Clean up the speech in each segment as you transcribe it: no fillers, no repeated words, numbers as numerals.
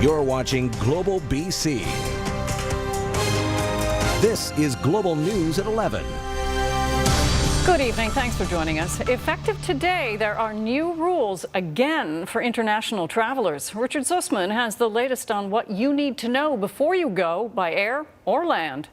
You're watching Global BC. This is Global News at 11. Good evening. Thanks for joining us. Effective today, there are new rules again for international travelers. Richard Zussman has the latest on what you need to know before you go by air or land.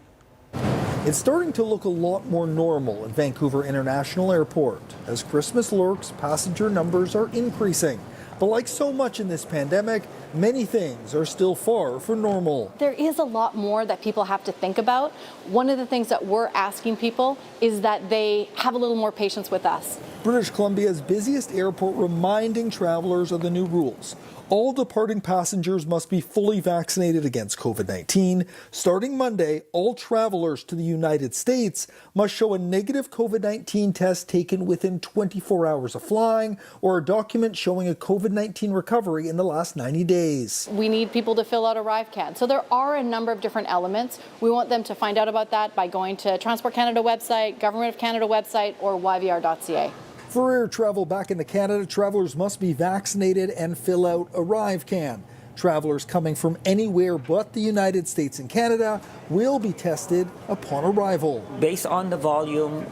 It's starting to look a lot more normal at Vancouver International Airport. As Christmas lurks, passenger numbers are increasing. But like so much in this pandemic, many things are still far from normal. There is a lot more that people have to think about. One of the things that we're asking people is that they have a little more patience with us. British Columbia's busiest airport reminding travelers of the new rules. All departing passengers must be fully vaccinated against COVID-19. Starting Monday, all travelers to the United States must show a negative COVID-19 test taken within 24 hours of flying or a document showing a COVID-19 recovery in the last 90 days. We need people to fill out ArriveCAN. So there are a number of different elements. We want them to find out about that by going to Transport Canada website, Government of Canada website, or yvr.ca. For air travel back into Canada, travelers must be vaccinated and fill out ArriveCAN. Travelers coming from anywhere but the United States and Canada will be tested upon arrival. Based on the volume,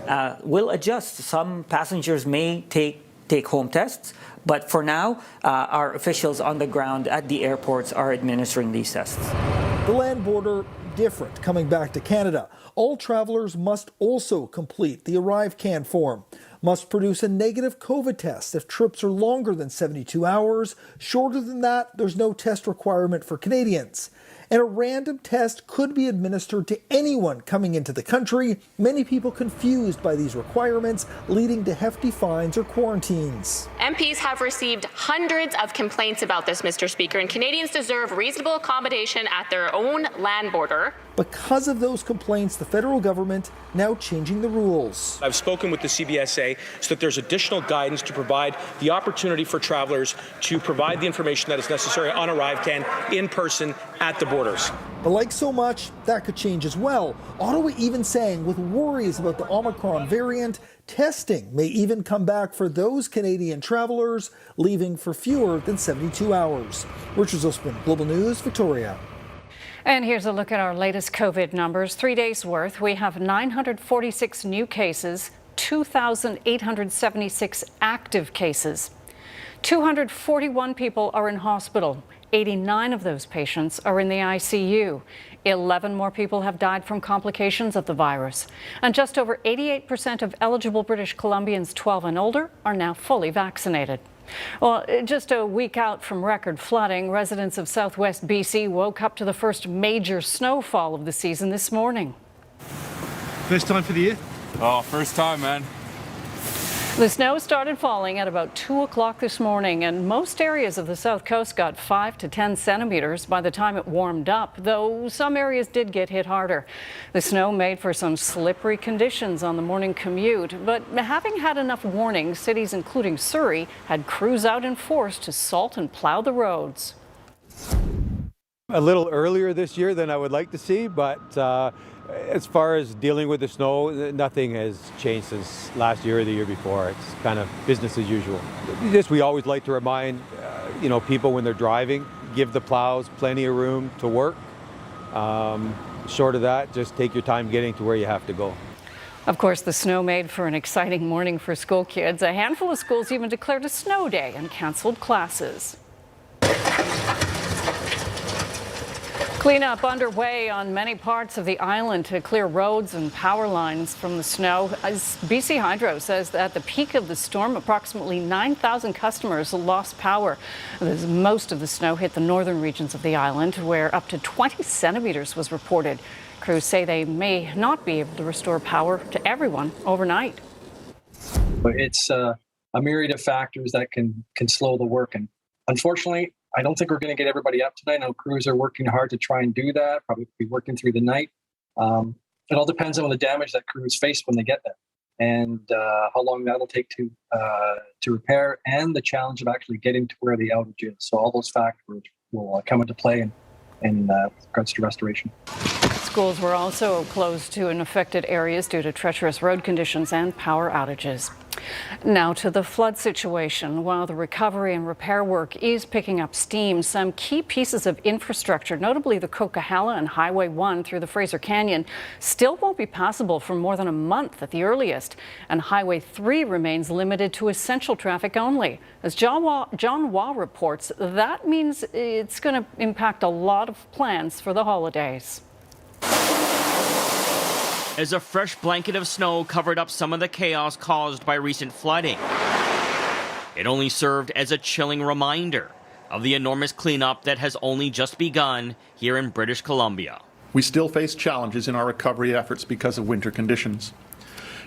we'll adjust. Some passengers may take home tests, but for now, our officials on the ground at the airports are administering these tests. The land border, different coming back to Canada. All travelers must also complete the ArriveCAN form. Must produce a negative COVID test if trips are longer than 72 hours. Shorter than that, there's no test requirement for Canadians. And a random test could be administered to anyone coming into the country. Many people confused by these requirements, leading to hefty fines or quarantines. MPs have received hundreds of complaints about this, Mr. Speaker, and Canadians deserve reasonable accommodation at their own land border. Because of those complaints, the federal government now changing the rules. I've spoken with the CBSA so that there's additional guidance to provide the opportunity for travelers to provide the information that is necessary on ArriveCAN in person at the borders. But like so much, that could change as well. Ottawa even saying with worries about the Omicron variant, testing may even come back for those Canadian travelers leaving for fewer than 72 hours. Richard Zussman, Global News, Victoria. And here's a look at our latest COVID numbers. 3 days worth, we have 946 new cases, 2,876 active cases. 241 people are in hospital. 89 of those patients are in the ICU. 11 more people have died from complications of the virus. And just over 88% of eligible British Columbians 12 and older are now fully vaccinated. Well, just a week out from record flooding, residents of southwest BC woke up to the first major snowfall of the season this morning. First time for the year? Oh, first time, man. The snow started falling at about 2 o'clock this morning, and most areas of the south coast got 5 to 10 centimeters by the time it warmed up, though some areas did get hit harder. The snow made for some slippery conditions on the morning commute, but having had enough warning, cities including Surrey had crews out in force to salt and plow the roads. A little earlier this year than I would like to see, but as far as dealing with the snow, nothing has changed since last year or the year before. It's kind of business as usual. We always like to remind, people when they're driving, give the plows plenty of room to work. Short of that, just take your time getting to where you have to go. Of course, the snow made for an exciting morning for school kids. A handful of schools even declared a snow day and canceled classes. Cleanup underway on many parts of the island to clear roads and power lines from the snow. As BC Hydro says that at the peak of the storm, approximately 9,000 customers lost power. Most of the snow hit the northern regions of the island, where up to 20 centimeters was reported. Crews say they may not be able to restore power to everyone overnight. It's a myriad of factors that can slow the work, and unfortunately, I don't think we're going to get everybody up tonight. I know crews are working hard to try and do that, probably be working through the night. It all depends on the damage that crews face when they get there and how long that'll take to repair, and the challenge of actually getting to where the outage is. So all those factors will come into play in regards to restoration. schools were also closed to affected areas due to treacherous road conditions and power outages. Now to the flood situation. While the recovery and repair work is picking up steam, some key pieces of infrastructure, notably the Coquihalla and Highway 1 through the Fraser Canyon, still won't be passable for more than a month at the earliest. And Highway 3 remains limited to essential traffic only. As John Waugh reports, that means it's going to impact a lot of plans for the holidays. As a fresh blanket of snow covered up some of the chaos caused by recent flooding. It only served as a chilling reminder of the enormous cleanup that has only just begun here in British Columbia. We still face challenges in our recovery efforts because of winter conditions,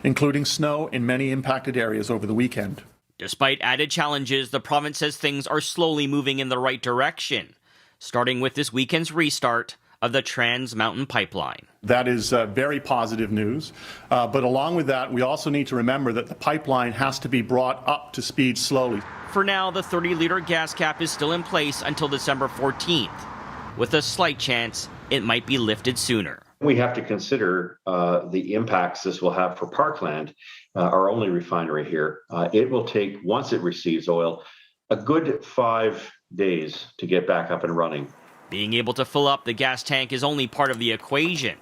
including snow in many impacted areas over the weekend. Despite added challenges, the province says things are slowly moving in the right direction, starting with this weekend's restart of the Trans Mountain Pipeline. That is very positive news. But along with that, we also need to remember that the pipeline has to be brought up to speed slowly. For now, the 30-liter gas cap is still in place until December 14th, with a slight chance it might be lifted sooner. We have to consider the impacts this will have for Parkland, our only refinery here. It will take, once it receives oil, a good 5 days to get back up and running. Being able to fill up the gas tank is only part of the equation,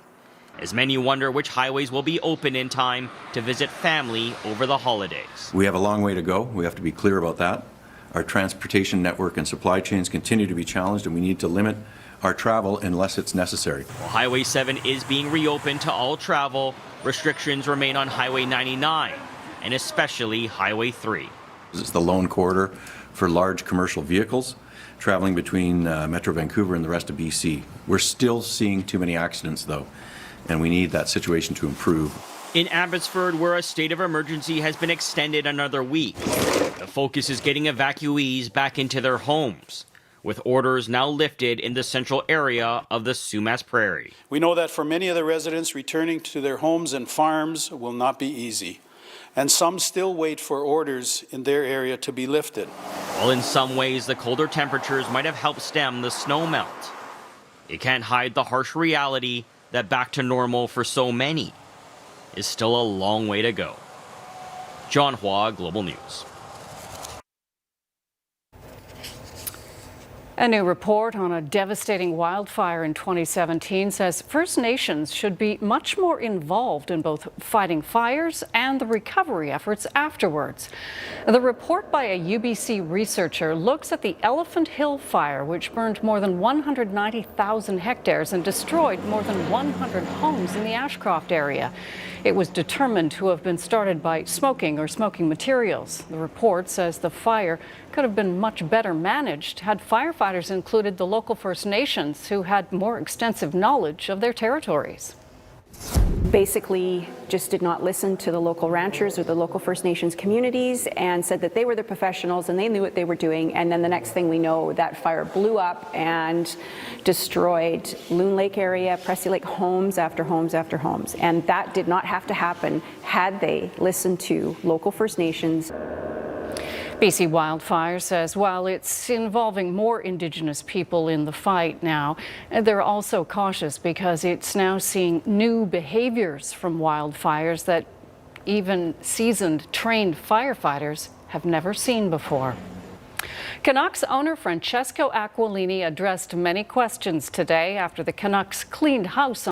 as many wonder which highways will be open in time to visit family over the holidays. We have a long way to go. We have to be clear about that. Our transportation network and supply chains continue to be challenged, and we need to limit our travel unless it's necessary. While Highway 7 is being reopened to all travel, restrictions remain on Highway 99 and especially Highway 3. It's the lone corridor for large commercial vehicles traveling between Metro Vancouver and the rest of BC. We're still seeing too many accidents, though, and we need that situation to improve. In Abbotsford, where a state of emergency has been extended another week, the focus is getting evacuees back into their homes, with orders now lifted in the central area of the Sumas Prairie. We know that for many of the residents, returning to their homes and farms will not be easy, and some still wait for orders in their area to be lifted. While in some ways the colder temperatures might have helped stem the snow melt, it can't hide the harsh reality that back to normal for so many is still a long way to go. John Hua, Global News. A new report on a devastating wildfire in 2017 says First Nations should be much more involved in both fighting fires and the recovery efforts afterwards. The report by a UBC researcher looks at the Elephant Hill fire, which burned more than 190,000 hectares and destroyed more than 100 homes in the Ashcroft area. It was determined to have been started by smoking or smoking materials. The report says the fire could have been much better managed had firefighters included the local First Nations who had more extensive knowledge of their territories. Basically just did not listen to the local ranchers or the local First Nations communities and said that they were the professionals and they knew what they were doing. And then the next thing we know, that fire blew up and destroyed Loon Lake area, Pressy Lake, homes after homes after homes. And that did not have to happen had they listened to local First Nations. BC Wildfire says while it's involving more Indigenous people in the fight now, they're also cautious because it's now seeing new behaviors from wildfires that even seasoned, trained firefighters have never seen before. Canucks owner Francesco Aquilini addressed many questions today after the Canucks cleaned house